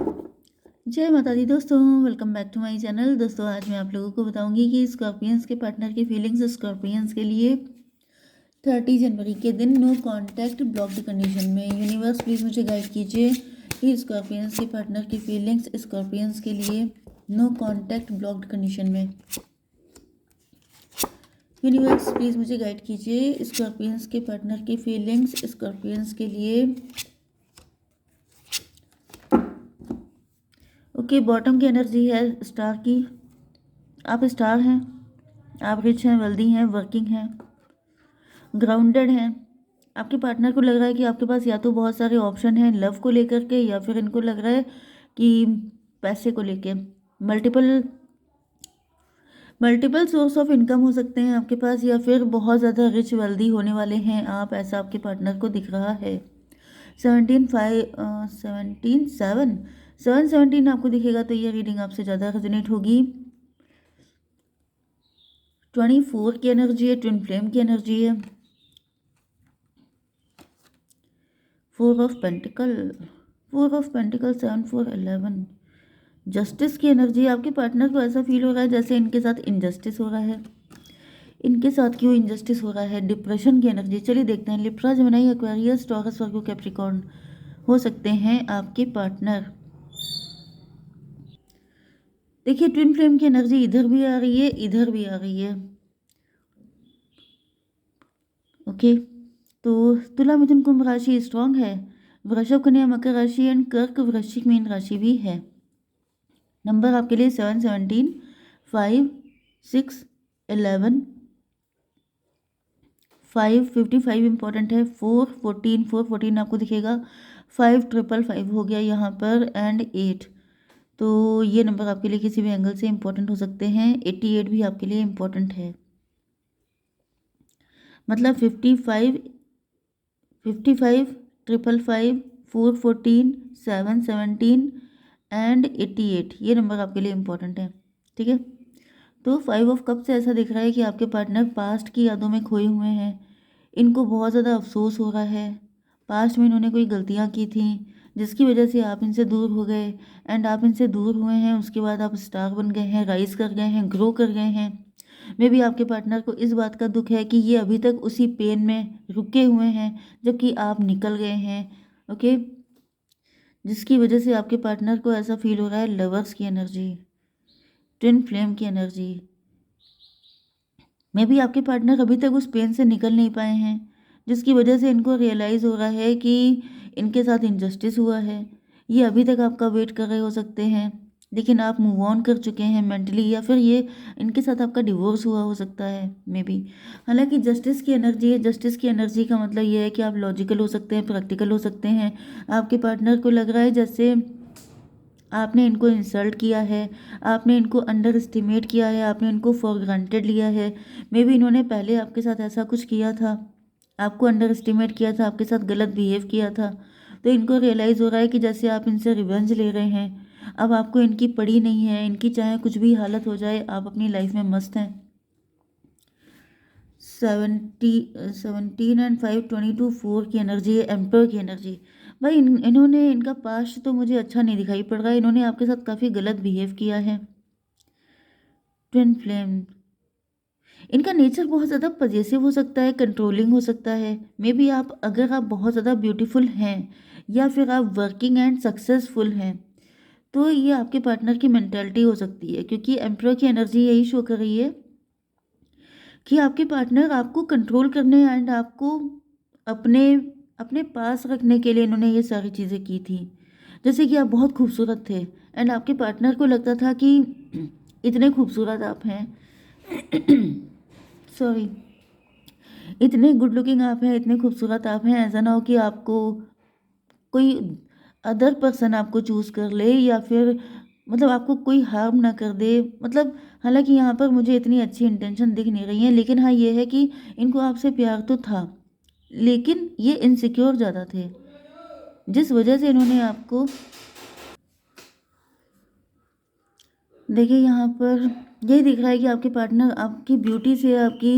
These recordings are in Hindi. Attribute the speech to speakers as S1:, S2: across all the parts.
S1: जय माता दी दोस्तों, welcome back to my channel. दोस्तों आज मैं आप लोगों को बताऊंगी कि स्कॉर्पियंस के पार्टनर की फीलिंग्स स्कॉर्पियंस के लिए 30 जनवरी के दिन नो कांटेक्ट ब्लॉक्ड कंडीशन में। यूनिवर्स प्लीज़ मुझे गाइड कीजिए कि स्कॉर्पियंस के पार्टनर की फीलिंग्स स्कॉर्पियंस के लिए नो कांटेक्ट ब्लॉक्ड कंडीशन में। यूनिवर्स प्लीज़ मुझे गाइड कीजिए स्कॉर्पियंस के पार्टनर की फीलिंग्स स्कॉर्पियंस के लिए। ओके, बॉटम की एनर्जी है स्टार की। आप स्टार हैं, आप रिच हैं, वेल्दी हैं, वर्किंग हैं, ग्राउंडेड हैं। आपके पार्टनर को लग रहा है कि आपके पास या तो बहुत सारे ऑप्शन हैं लव को लेकर के, या फिर इनको लग रहा है कि पैसे को लेके multiple multiple source of income हो सकते हैं आपके पास, या फिर बहुत ज़्यादा रिच वेल्दी होने वाले हैं आप, ऐसा आपके पार्टनर को दिख रहा है। 717 आपको दिखेगा तो ये रीडिंग आपसे ज़्यादा रेजोनेट होगी। 24 की एनर्जी है, ट्विन फ्लेम की एनर्जी है। 4 ऑफ पेंटिकल 7 4 11 जस्टिस की एनर्जी है। आपके पार्टनर को ऐसा फील हो रहा है जैसे इनके साथ इनजस्टिस हो रहा है। इनके साथ क्यों इनजस्टिस हो रहा है? डिप्रेशन की एनर्जी। चलिए देखते हैं। लिब्रा, जेमिनी, एक्वेरियस, टॉरस, वर्गो, कैप्रिकॉर्न हो सकते हैं आपके पार्टनर। देखिए, ट्विन फ्लेम की एनर्जी इधर भी आ रही है, इधर भी आ रही है। ओके, तो तुला, मिथुन, कुंभ राशि स्ट्रांग है। वृषभ, कन्या, मकर राशि एंड कर्क, वृश्चिक, मीन राशि भी है। नंबर आपके लिए 7 17 5 6 11 5 55 इंपॉर्टेंट है। 4 14 आपको दिखेगा। 5 555 हो गया यहाँ पर एंड 8। तो ये नंबर आपके लिए किसी भी एंगल से इंपॉर्टेंट हो सकते हैं। 88 भी आपके लिए इंपॉर्टेंट है। मतलब 55 55 555 4 14 7 17 एंड 88 ये नंबर आपके लिए इंपॉर्टेंट है। ठीक है, तो 5 ऑफ कप से ऐसा दिख रहा है कि आपके पार्टनर पास्ट की यादों में खोए हुए हैं। इनको बहुत ज़्यादा अफसोस हो रहा है। पास्ट में इन्होंने कोई गलतियाँ की थी जिसकी वजह से आप इनसे दूर हो गए, एंड आप इनसे दूर हुए हैं, उसके बाद आप स्टार बन गए हैं, राइज कर गए हैं, ग्रो कर गए हैं। मे बी आपके पार्टनर को इस बात का दुख है कि ये अभी तक उसी पेन में रुके हुए हैं जबकि आप निकल गए हैं। ओके, जिसकी वजह से आपके पार्टनर को ऐसा फील हो रहा है। लवर्स की एनर्जी, ट्विन फ्लेम की एनर्जी। मे बी आपके पार्टनर अभी तक उस पेन से निकल नहीं पाए हैं, जिसकी वजह से इनको रियलाइज़ हो रहा है कि इनके साथ इनजस्टिस हुआ है। ये अभी तक आपका वेट कर रहे हो सकते हैं, लेकिन आप मूव ऑन कर चुके हैं मेंटली, या फिर ये इनके साथ आपका डिवोर्स हुआ हो सकता है मे बी। हालांकि जस्टिस की एनर्जी है। जस्टिस की एनर्जी का मतलब ये है कि आप लॉजिकल हो सकते हैं, प्रैक्टिकल हो सकते हैं। आपके पार्टनर को लग रहा है जैसे आपने इनको इंसल्ट किया है, आपने इनको अंडर एस्टिमेट किया है, आपने इनको फॉर ग्रांटेड लिया है। मे बी इन्होंने पहले आपके साथ ऐसा कुछ किया था, आपको अंडर एस्टिमेट किया था, आपके साथ गलत बिहेव किया था। तो इनको रियलाइज़ हो रहा है कि जैसे आप इनसे रिवेंज ले रहे हैं, अब आपको इनकी पड़ी नहीं है। इनकी चाहे कुछ भी हालत हो जाए, आप अपनी लाइफ में मस्त हैं। 17 एंड 5 22 4 की एनर्जी है। एम्पर की एनर्जी। भाई इन्होंने, इनका पास्ट तो मुझे अच्छा नहीं दिखाई पड़ रहा है। इन्होंने आपके साथ काफ़ी गलत बिहेव किया है। ट्विन फ्लेम, इनका नेचर बहुत ज़्यादा पजेसिव हो सकता है, कंट्रोलिंग हो सकता है। मे बी आप, अगर आप बहुत ज़्यादा ब्यूटीफुल हैं या फिर आप वर्किंग एंड सक्सेसफुल हैं, तो ये आपके पार्टनर की मेंटालिटी हो सकती है, क्योंकि एम्पर की एनर्जी यही शो कर रही है कि आपके पार्टनर आपको कंट्रोल करने एंड आपको अपने अपने पास रखने के लिए इन्होंने ये सारी चीज़ें की थी। जैसे कि आप बहुत खूबसूरत थे एंड आपके पार्टनर को लगता था कि इतने खूबसूरत आप हैं सॉरी, इतने गुड लुकिंग आप हैं, इतने खूबसूरत आप हैं, ऐसा ना हो कि आपको कोई अदर पर्सन आपको चूज़ कर ले, या फिर मतलब आपको कोई हार्म ना कर दे। मतलब हालांकि यहाँ पर मुझे इतनी अच्छी इंटेंशन दिख नहीं रही है, लेकिन हाँ ये है कि इनको आपसे प्यार तो था, लेकिन ये इनसिक्योर ज़्यादा थे, जिस वजह से इन्होंने आपको, देखिए यहाँ पर यही दिख रहा है कि आपके पार्टनर आपकी ब्यूटी से, आपकी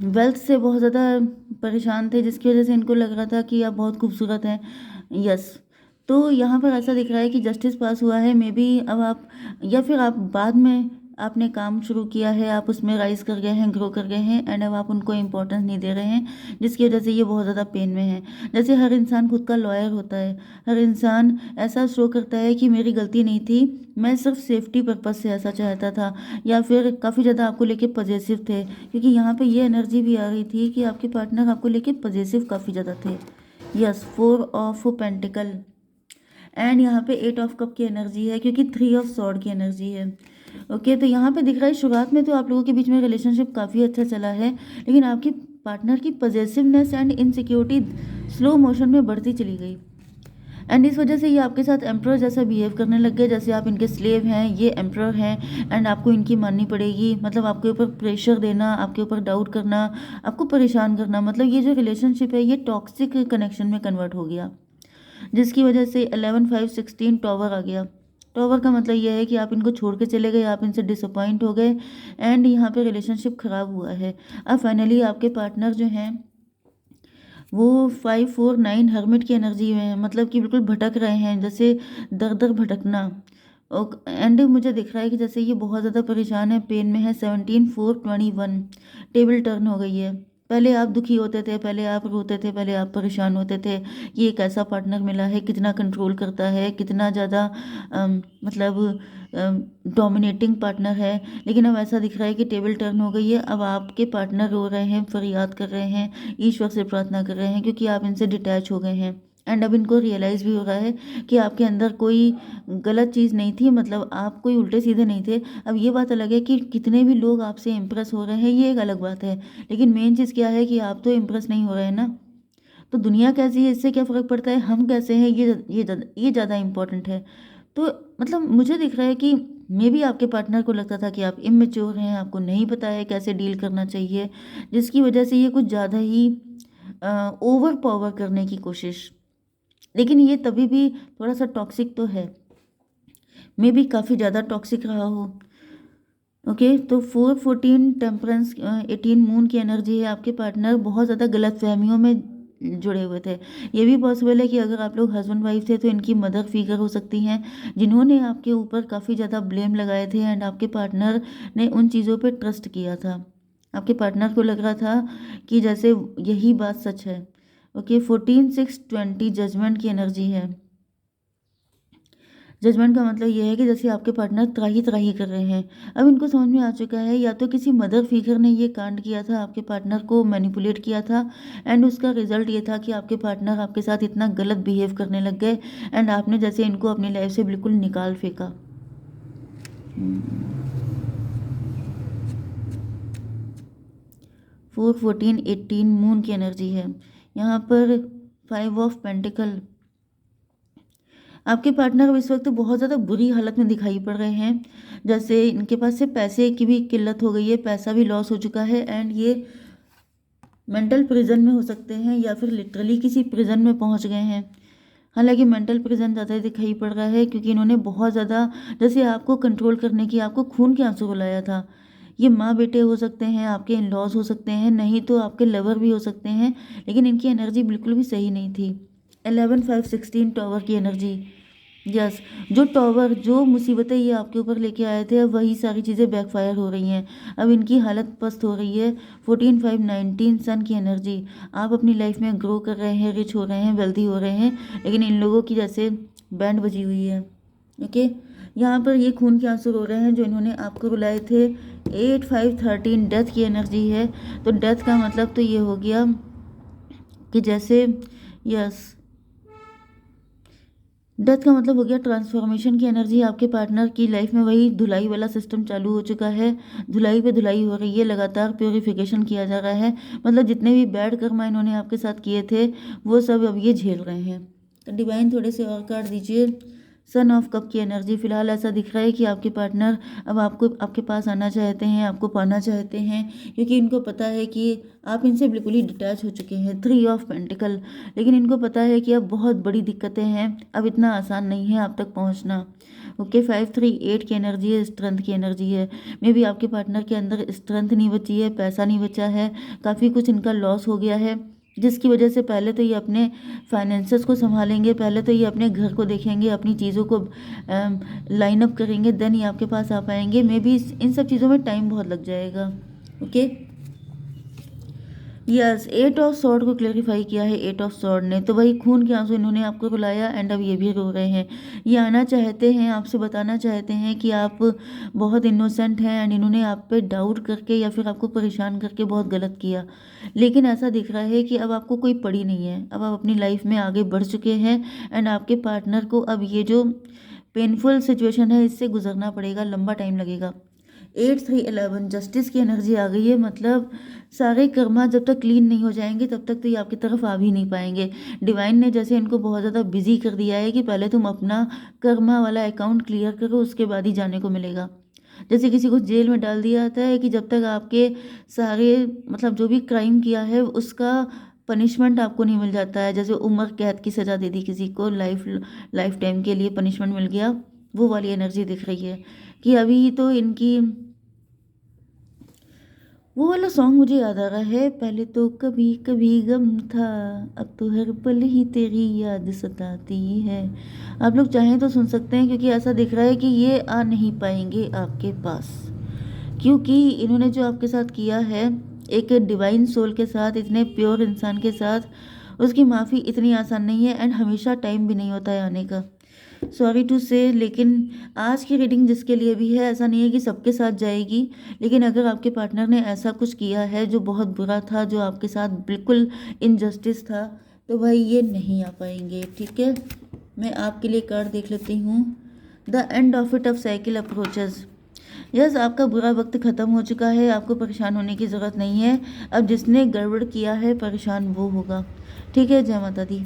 S1: वेल्थ से बहुत ज़्यादा परेशान थे, जिसकी वजह से इनको लग रहा था कि आप बहुत खूबसूरत हैं। यस, तो यहाँ पर ऐसा दिख रहा है कि जस्टिस पास हुआ है, मे बी अब आप, या फिर आप बाद में आपने काम शुरू किया है, आप उसमें राइज़ कर गए हैं, ग्रो कर गए हैं, एंड अब आप उनको इम्पोर्टेंस नहीं दे रहे हैं, जिसकी वजह से ये बहुत ज़्यादा पेन में है। जैसे हर इंसान खुद का लॉयर होता है, हर इंसान ऐसा शो करता है कि मेरी गलती नहीं थी, मैं सिर्फ सेफ्टी पर्पज़ से ऐसा चाहता था, या फिर काफ़ी ज़्यादा आपको लेके पॉजेसिव थे, क्योंकि यहाँ पे ये एनर्जी भी आ रही थी कि आपके पार्टनर आपको लेके पॉजेसिव काफ़ी ज़्यादा थे। यस, 4 ऑफ पेंटिकल, एंड यहाँ पे 8 ऑफ कप की एनर्जी है, क्योंकि 3 ऑफ सॉर्ड की एनर्जी है। ओके, तो यहाँ पे दिख रहा है शुरुआत में तो आप लोगों के बीच में रिलेशनशिप काफ़ी अच्छा चला है, लेकिन आपकी पार्टनर की पॉजेसिवनेस एंड इनसिक्योरिटी स्लो मोशन में बढ़ती चली गई, एंड इस वजह से ये आपके साथ एम्प्रर जैसा बिहेव करने लग गए, जैसे आप इनके स्लेव हैं, ये एम्प्रर हैं, एंड आपको इनकी माननी पड़ेगी। मतलब आपके ऊपर प्रेशर देना, आपके ऊपर डाउट करना, आपको परेशान करना, मतलब ये जो रिलेशनशिप है ये टॉक्सिक कनेक्शन में कन्वर्ट हो गया, जिसकी वजह से 11 5 16 टॉवर आ गया। टॉवर का मतलब यह है कि आप इनको छोड़ के चले गए, आप इनसे डिसअपॉइंट हो गए, एंड यहाँ पे रिलेशनशिप ख़राब हुआ है। अब फाइनली आपके पार्टनर जो हैं वो 5 4 9 हर्मिट की एनर्जी में है, मतलब कि बिल्कुल भटक रहे हैं, जैसे दर दर भटकना। और एंड मुझे दिख रहा है कि जैसे ये बहुत ज़्यादा परेशान है, पेन में है। 17 4 21 टेबल टर्न हो गई है। पहले आप दुखी होते थे, पहले आप रोते थे, पहले आप परेशान होते थे कि एक ऐसा पार्टनर मिला है, कितना कंट्रोल करता है, कितना ज़्यादा मतलब डोमिनेटिंग पार्टनर है। लेकिन अब ऐसा दिख रहा है कि टेबल टर्न हो गई है। अब आपके पार्टनर रो रहे हैं, फरियाद कर रहे हैं, ईश्वर से प्रार्थना कर रहे हैं, क्योंकि आप इनसे डिटैच हो गए हैं, एंड अब इनको रियलाइज़ भी हो रहा है कि आपके अंदर कोई गलत चीज़ नहीं थी, मतलब आप कोई उल्टे सीधे नहीं थे। अब ये बात अलग है कि कितने भी लोग आपसे इम्प्रेस हो रहे हैं, ये एक अलग बात है, लेकिन मेन चीज़ क्या है कि आप तो इम्प्रेस नहीं हो रहे हैं ना। तो दुनिया कैसी है इससे क्या फ़र्क पड़ता है, हम कैसे हैं ये ज़्यादा इम्पोर्टेंट है। तो मतलब मुझे दिख रहा है कि मे बी आपके पार्टनर को लगता था कि आप इमेच्योर हैं, आपको नहीं पता है कैसे डील करना चाहिए, जिसकी वजह से ये कुछ ज़्यादा ही ओवर पावर करने की कोशिश। लेकिन ये तभी भी थोड़ा सा टॉक्सिक तो है, मे बी काफ़ी ज़्यादा टॉक्सिक रहा हो। ओके, तो 4 14 टेम्परेंस 18 मून की एनर्जी है। आपके पार्टनर बहुत ज़्यादा गलत फहमियों में जुड़े हुए थे। ये भी पॉसिबल है कि अगर आप लोग हस्बैंड वाइफ थे तो इनकी मदर फिगर हो सकती हैं, जिन्होंने आपके ऊपर काफ़ी ज़्यादा ब्लेम लगाए थे, एंड आपके पार्टनर ने उन चीज़ों पे ट्रस्ट किया था। आपके पार्टनर को लग रहा था कि जैसे यही बात सच है। ओके, 14 6 20 जजमेंट की एनर्जी है। जजमेंट का मतलब ये है कि जैसे आपके पार्टनर त्राही त्राही कर रहे हैं। अब इनको समझ में आ चुका है, या तो किसी मदर फिगर ने ये कांड किया था, आपके पार्टनर को मैनिपुलेट किया था, एंड उसका रिजल्ट ये था कि आपके पार्टनर आपके साथ इतना गलत बिहेव करने लग गए, एंड आपने जैसे इनको अपनी लाइफ से बिल्कुल निकाल फेंका। 4 14 18 मून की एनर्जी है। यहाँ पर 5 ऑफ पेंटिकल, आपके पार्टनर अब इस वक्त बहुत ज़्यादा बुरी हालत में दिखाई पड़ रहे हैं, जैसे इनके पास से पैसे की भी किल्लत हो गई है, पैसा भी लॉस हो चुका है, एंड ये मेंटल प्रिजन में हो सकते हैं, या फिर लिटरली किसी प्रिजन में पहुंच गए हैं। हालांकि मेंटल प्रिजन ज़्यादा दिखाई पड़ रहा है, क्योंकि इन्होंने बहुत ज़्यादा जैसे आपको कंट्रोल करने की, आपको खून के आंसू रुलाया था। ये माँ बेटे हो सकते हैं, आपके इन लॉज हो सकते हैं, नहीं तो आपके लवर भी हो सकते हैं, लेकिन इनकी एनर्जी बिल्कुल भी सही नहीं थी। 11 5 16 टॉवर की एनर्जी। यस, जो टॉवर, जो मुसीबतें ये आपके ऊपर लेके आए थे, अब वही सारी चीज़ें बैकफायर हो रही हैं, अब इनकी हालत पस्त हो रही है। 14 5 19 सन की एनर्जी। आप अपनी लाइफ में ग्रो कर रहे हैं, रिच हो रहे हैं, वेल्दी हो रहे हैं, लेकिन इन लोगों की जैसे बैंड बजी हुई है। ओके, यहाँ पर ये खून के आंसू रो रहे हैं जो इन्होंने आपको रुलाए थे। 8 5 13 डेथ की एनर्जी है। तो डेथ का मतलब तो ये हो गया कि जैसे, यस, डेथ का मतलब हो गया ट्रांसफॉर्मेशन की एनर्जी। आपके पार्टनर की लाइफ में वही धुलाई वाला सिस्टम चालू हो चुका है, धुलाई पे धुलाई हो रही है, लगातार प्योरीफिकेशन किया जा रहा है। मतलब जितने भी बैड कर्मा इन्होंने आपके साथ किए थे वो सब अब ये झेल रहे हैं। तो डिवाइन थोड़े से और कार्ड दीजिए। सन ऑफ कप की एनर्जी। फिलहाल ऐसा दिख रहा है कि आपके पार्टनर अब आपको आपके पास आना चाहते हैं, आपको पाना चाहते हैं, क्योंकि इनको पता है कि आप इनसे बिल्कुल ही डिटैच हो चुके हैं। 3 ऑफ पेंटिकल, लेकिन इनको पता है कि अब बहुत बड़ी दिक्कतें हैं, अब इतना आसान नहीं है आप तक पहुंचना। ओके, 5 3 8 की एनर्जी है, स्ट्रेंथ की एनर्जी है। मे बी आपके पार्टनर के अंदर स्ट्रेंथ नहीं बची है, पैसा नहीं बचा है, काफ़ी कुछ इनका लॉस हो गया है, जिसकी वजह से पहले तो ये अपने फाइनेंसेस को संभालेंगे, पहले तो ये अपने घर को देखेंगे, अपनी चीज़ों को लाइन अप करेंगे, देन ये आपके पास आ पाएंगे। मे बी इन सब चीज़ों में टाइम बहुत लग जाएगा। ओके, यस, 8 ऑफ सॉर्ड को क्लेरिफाई किया है 8 ऑफ सॉर्ड ने। तो भाई खून के आंसू इन्होंने आपको रुलाया एंड अब ये भी रो रहे हैं। ये आना चाहते हैं, आपसे बताना चाहते हैं कि आप बहुत इनोसेंट हैं एंड इन्होंने आप पे डाउट करके या फिर आपको परेशान करके बहुत गलत किया। लेकिन ऐसा दिख रहा है कि अब आपको कोई पड़ी नहीं है, अब आप अपनी लाइफ में आगे बढ़ चुके हैं एंड आपके पार्टनर को अब ये जो पेनफुल सिचुएशन है इससे गुजरना पड़ेगा, लंबा टाइम लगेगा। 8 3 11 जस्टिस की एनर्जी आ गई है, मतलब सारे कर्मा जब तक क्लीन नहीं हो जाएंगे तब तक तो ये आपकी तरफ आ भी नहीं पाएंगे। डिवाइन ने जैसे इनको बहुत ज़्यादा बिजी कर दिया है कि पहले तुम अपना कर्मा वाला अकाउंट क्लियर करो, उसके बाद ही जाने को मिलेगा। जैसे किसी को जेल में डाल दिया जाता है कि जब तक आपके सारे मतलब जो भी क्राइम किया है उसका पनिशमेंट आपको नहीं मिल जाता है। जैसे उम्र कैद की सज़ा दे दी किसी को, लाइफ टाइम के लिए पनिशमेंट मिल गया, वो वाली एनर्जी दिख रही है कि अभी तो इनकी वो वाला सॉन्ग मुझे याद आ रहा है, पहले तो कभी कभी गम था, अब तो हर पल ही तेरी याद सताती है। आप लोग चाहें तो सुन सकते हैं क्योंकि ऐसा दिख रहा है कि ये आ नहीं पाएंगे आपके पास, क्योंकि इन्होंने जो आपके साथ किया है एक डिवाइन सोल के साथ, इतने प्योर इंसान के साथ, उसकी माफ़ी इतनी आसान नहीं है एंड हमेशा टाइम भी नहीं होता है आने का। सॉरी टू से, लेकिन आज की रीडिंग जिसके लिए भी है ऐसा नहीं है कि सबके साथ जाएगी, लेकिन अगर आपके पार्टनर ने ऐसा कुछ किया है जो बहुत बुरा था, जो आपके साथ बिल्कुल इनजस्टिस था, तो भाई ये नहीं आ पाएंगे। ठीक है, मैं आपके लिए कार्ड देख लेती हूँ। The end of it of cycle approaches. Yes, आपका बुरा वक्त ख़त्म हो चुका है, आपको परेशान होने की ज़रूरत नहीं है। अब जिसने गड़बड़ किया है परेशान वो होगा। ठीक है, जय माता दी।